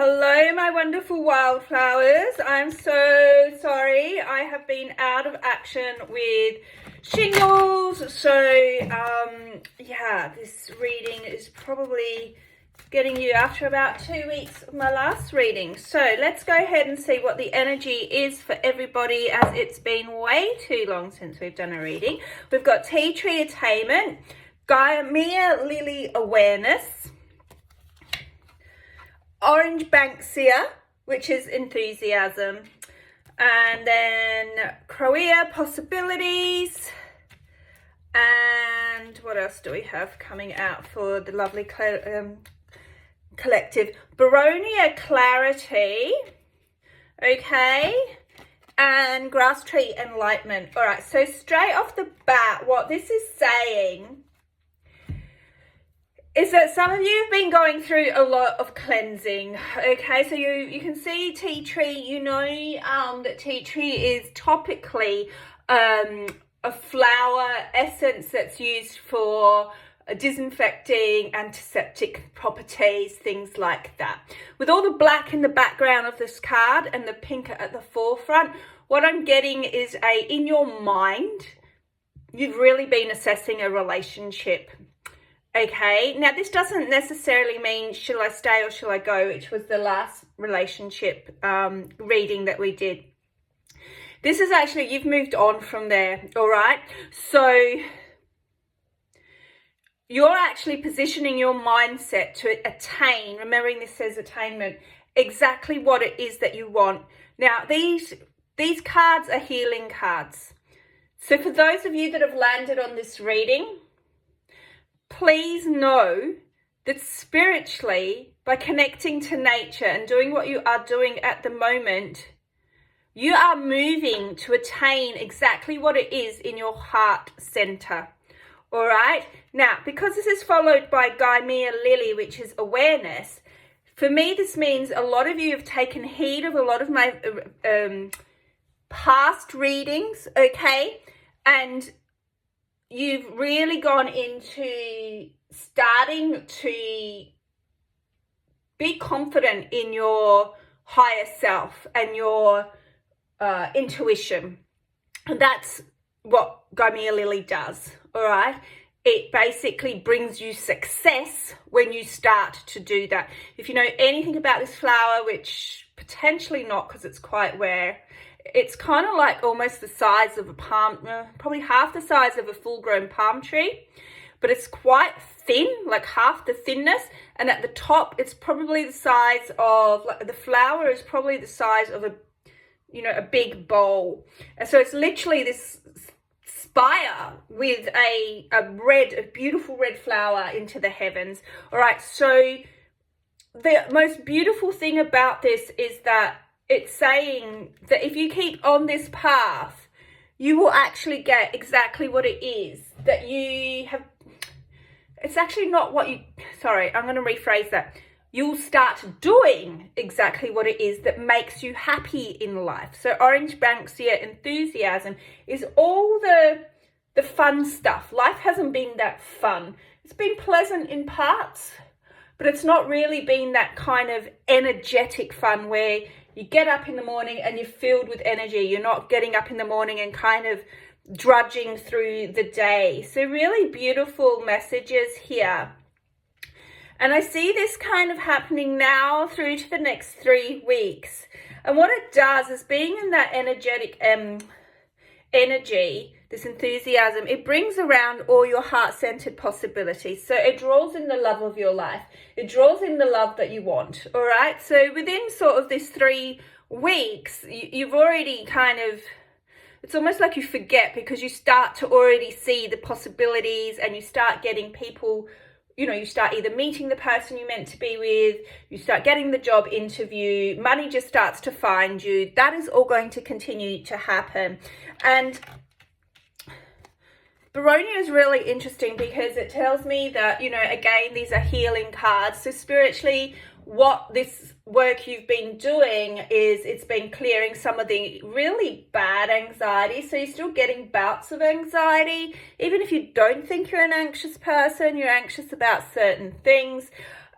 Hello, my wonderful wildflowers. I'm so sorry. I have been out of action with shingles. So, yeah, this reading is probably getting you after about 2 weeks of my last reading. So let's go ahead and see what the energy is for everybody, as it's been way too long since we've done a reading. We've got Tea Tree Attainment, Gaia Lily Awareness, Orange Banksia, which is enthusiasm, and then Croea Possibilities, and what else do we have coming out for the lovely collective? Baronia Clarity, okay, and Grass Tree Enlightenment. All right, so straight off the bat, what this is saying is that some of you have been going through a lot of cleansing, okay? So you can see tea tree, you know that tea tree is topically a flower essence that's used for disinfecting, antiseptic properties, things like that. With all the black in the background of this card and the pink at the forefront, what I'm getting is in your mind, you've really been assessing a relationship. Okay, now this doesn't necessarily mean shall I stay or shall I go, which was the last relationship reading that we did. This is actually, you've moved on from there, all right? So you're actually positioning your mindset to attain, remembering this says attainment, exactly what it is that you want. Now, these cards are healing cards. So for those of you that have landed on this reading, please know that spiritually, by connecting to nature and doing what you are doing at the moment, you are moving to attain exactly what it is in your heart center. All right. Now, because this is followed by Gaia Lily, which is awareness, for me, this means a lot of you have taken heed of a lot of my past readings, okay? And you've really gone into starting to be confident in your higher self and your intuition. And that's what Gaia Lily does, all right? It basically brings you success when you start to do that. If you know anything about this flower, which potentially not because it's quite rare, it's kind of like almost the size of a palm, probably half the size of a full-grown palm tree, but it's quite thin, like half the thinness, and at the top it's probably the size of, like, the flower is probably the size of a big bowl. And so it's literally this spire with a beautiful red flower into the heavens. All right, so the most beautiful thing about this is that it's saying that if you keep on this path, you will actually get exactly what it is that you have. It's actually not what you, sorry, I'm going to rephrase that. You'll start doing exactly what it is that makes you happy in life. So Orange Banksia enthusiasm is all the fun stuff. Life hasn't been that fun. It's been pleasant in parts, but it's not really been that kind of energetic fun where you get up in the morning and you're filled with energy. You're not getting up in the morning and kind of drudging through the day. So really beautiful messages here. And I see this kind of happening now through to the next 3 weeks. And what it does is, being in that energetic energy, this enthusiasm, it brings around all your heart-centered possibilities. So it draws in the love of your life. It draws in the love that you want, all right? So within sort of this 3 weeks, you've already kind of, it's almost like you forget, because you start to already see the possibilities, and you start getting people, you start either meeting the person you meant to be with, you start getting the job interview, money just starts to find you. That is all going to continue to happen. And Baronia is really interesting because it tells me that, again, these are healing cards. So spiritually, what this work you've been doing is, it's been clearing some of the really bad anxiety. So you're still getting bouts of anxiety. Even if you don't think you're an anxious person, you're anxious about certain things.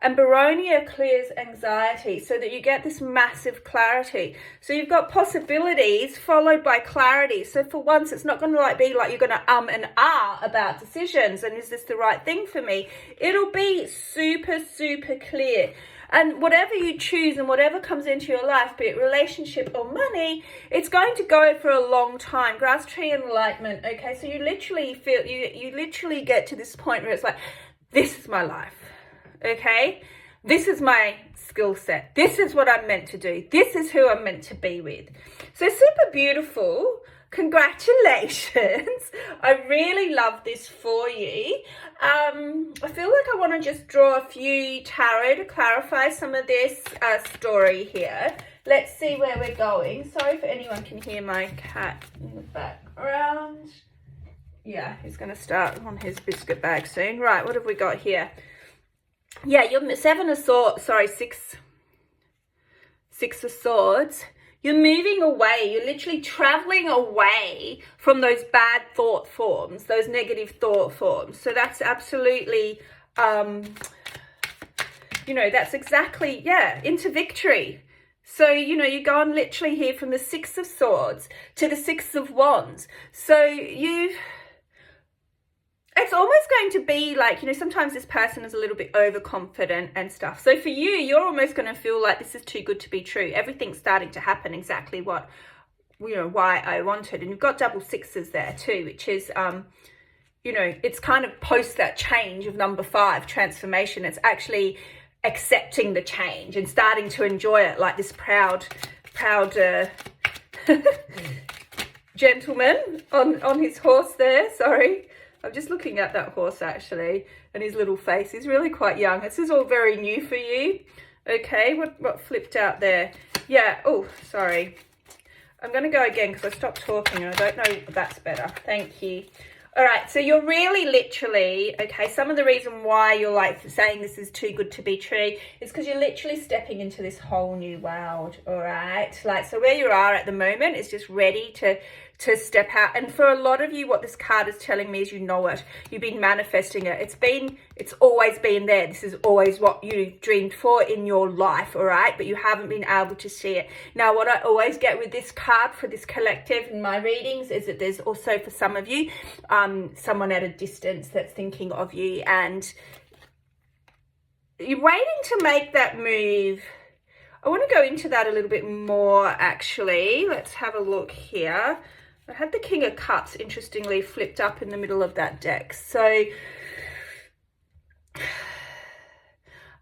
And Baronia clears anxiety so that you get this massive clarity. So you've got possibilities followed by clarity. So for once, it's not going to be like you're going to and about decisions. And is this the right thing for me? It'll be super, super clear. And whatever you choose and whatever comes into your life, be it relationship or money, it's going to go for a long time. Grass tree enlightenment. Okay, so you literally feel, you literally get to this point where it's like, this is my life. Okay, this is my skill set. This is what I'm meant to do. This is who I'm meant to be with. So super beautiful. Congratulations. I really love this for you. I feel like I want to just draw a few tarot to clarify some of this story here. Let's see where we're going. Sorry if anyone can hear my cat in the background. Yeah, he's going to start on his biscuit bag soon. Right, what have we got here? Yeah, you're six of swords. You're moving away. You're literally traveling away from those bad thought forms, those negative thought forms. So that's absolutely, that's exactly, into victory. So, you're going literally here from the Six of Swords to the Six of Wands. So it's almost going to be like, sometimes this person is a little bit overconfident and stuff. So for you, you're almost going to feel like this is too good to be true. Everything's starting to happen exactly what, why I wanted. And you've got double sixes there too, which is, it's kind of post that change of number 5, transformation. It's actually accepting the change and starting to enjoy it like this proud gentleman on his horse there. Sorry. I'm just looking at that horse actually and his little face. He's really quite young. This is all very new for you. Okay, what flipped out there? Yeah, oh, sorry. I'm going to go again because I stopped talking and I don't know if that's better. Thank you. All right, so you're really literally, okay, some of the reason why you're like saying this is too good to be true is because you're literally stepping into this whole new world, all right? Like, so where you are at the moment is just ready to step out. And for a lot of you, what this card is telling me is you know it. You've been manifesting it. It's always been there. This is always what you dreamed for in your life, all right? But you haven't been able to see it. Now, what I always get with this card for this collective in my readings is that there's also, for some of you, someone at a distance that's thinking of you and you're waiting to make that move. I want to go into that a little bit more, actually. Let's have a look here. I had the King of Cups, interestingly, flipped up in the middle of that deck. So I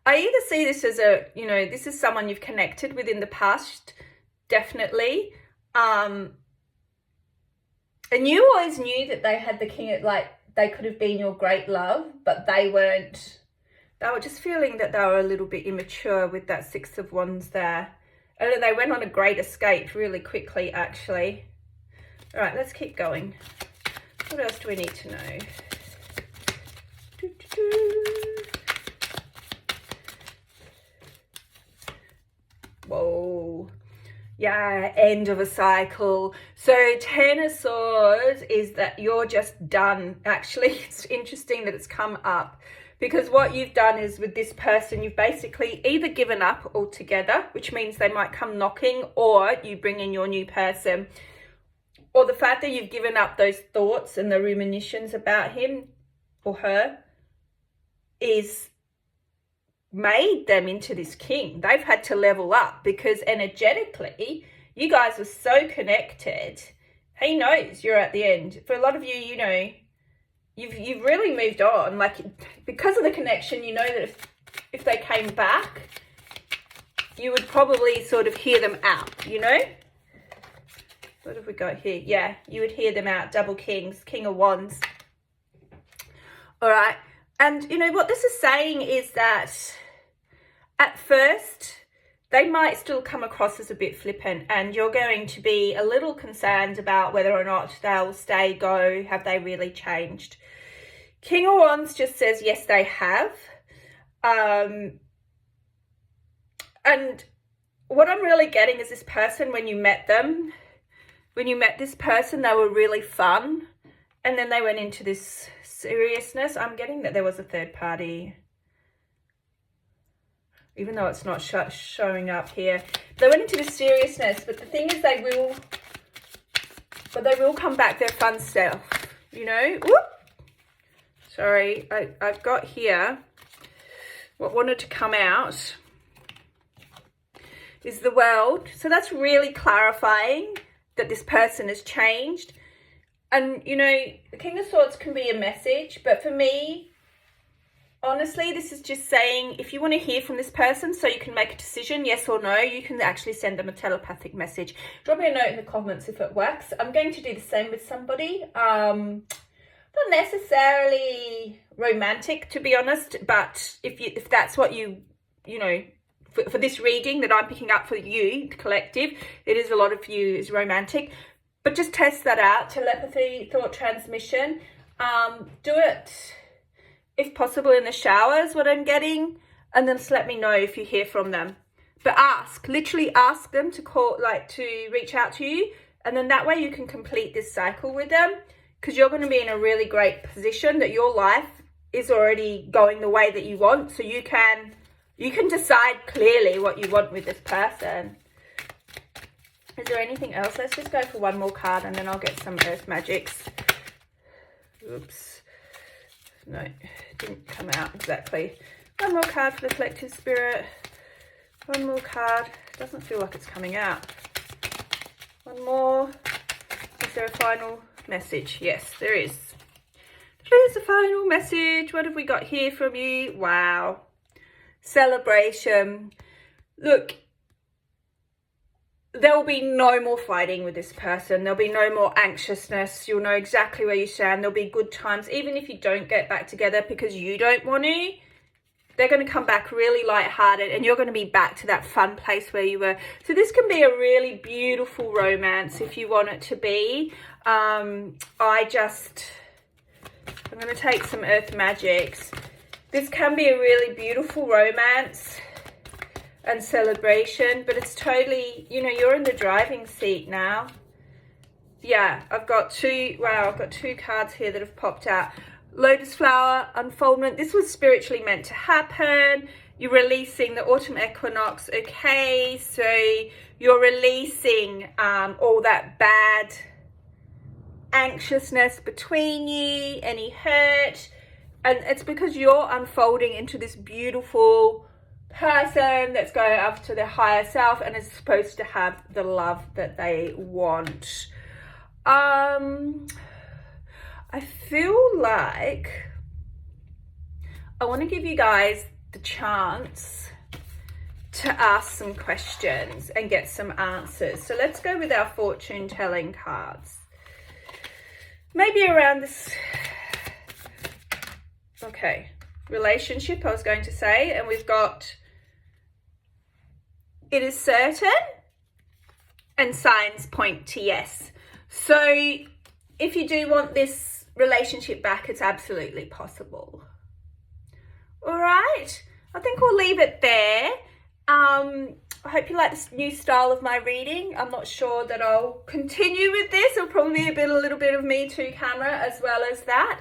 either see this as this is someone you've connected with in the past, definitely. And you always knew that they had the King of, they could have been your great love, but they weren't. They were just feeling that they were a little bit immature with that Six of Wands there. And they went on a great escape really quickly, actually. All right, let's keep going. What else do we need to know? Whoa. Yeah, end of a cycle. So 10 of Swords is that you're just done. Actually, it's interesting that it's come up because what you've done is with this person, you've basically either given up altogether, which means they might come knocking, or you bring in your new person. Or the fact that you've given up those thoughts and the ruminations about him or her is made them into this king. They've had to level up because energetically, you guys are so connected. He knows you're at the end. For a lot of you, you've really moved on. Like, because of the connection, you know that if they came back, you would probably sort of hear them out, What have we got here? Yeah, you would hear them out. Double kings, King of Wands. All right. And, what this is saying is that at first, they might still come across as a bit flippant and you're going to be a little concerned about whether or not they'll stay, go, have they really changed? King of Wands just says, yes, they have. And what I'm really getting is this person, when you met this person, they were really fun. And then they went into this seriousness. I'm getting that there was a third party. even though it's not showing up here. They went into the seriousness, but the thing is they will come back their fun self, you know. Whoop. Sorry, I've got here what wanted to come out is the World. So that's really clarifying that this person has changed. And, you know, the King of Swords can be a message, but for me, honestly, this is just saying if you want to hear from this person so you can make a decision, yes or no, you can actually send them a telepathic message. Drop me a note in the comments if it works. I'm going to do the same with somebody. Not necessarily romantic, to be honest, but if that's what you know, for this reading that I'm picking up for you, the collective, it is a lot of you is romantic. But just test that out. Telepathy, thought transmission. Do it, if possible, in the shower is what I'm getting. And then just let me know if you hear from them. But literally ask them to to reach out to you. And then that way you can complete this cycle with them. Because you're going to be in a really great position that your life is already going the way that you want. So you can decide clearly what you want with this person. Is there anything else? Let's just go for one more card and then I'll get some earth magics. Oops. No, it didn't come out exactly. One more card for the collective spirit. One more card. Doesn't feel like it's coming out. One more. Is there a final message? Yes, there is. There's a final message. What have we got here from you? Wow. Celebration. Look, there will be no more fighting with this person. There'll be no more anxiousness. You'll know exactly where you stand. There'll be good times, even if you don't get back together because you don't want to. They're going to come back really lighthearted and you're going to be back to that fun place where you were. So this can be a really beautiful romance if you want it to be. I'm going to take some earth magics. This can be a really beautiful romance and celebration, but it's totally, you know, you're in the driving seat now. Yeah, I've got two cards here that have popped out. Lotus flower, unfoldment. This was spiritually meant to happen. You're releasing the autumn equinox. Okay, so you're releasing all that bad anxiousness between you, any hurt, and it's because you're unfolding into this beautiful person that's going up to their higher self and is supposed to have the love that they want. I feel like I want to give you guys the chance to ask some questions and get some answers. So let's go with our fortune telling cards. Maybe around this, okay, relationship I was going to say, and we've got it is certain and signs point to yes. So if you do want this relationship back, it's absolutely possible. All right, I think we'll leave it there. I hope you like this new style of my reading. I'm not sure that I'll continue with this. It'll probably be a little bit of me to camera as well as that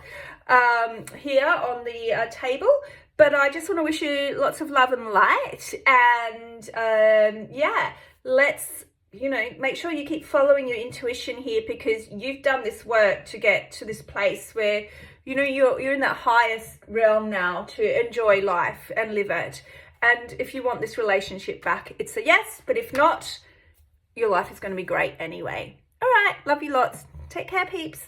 here on the table. But I just want to wish you lots of love and light. And yeah, let's, you know, make sure you keep following your intuition here, because you've done this work to get to this place where, you know, you're in that highest realm now to enjoy life and live it. And if you want this relationship back, it's a yes. But if not, your life is going to be great anyway. All right. Love you lots. Take care, peeps.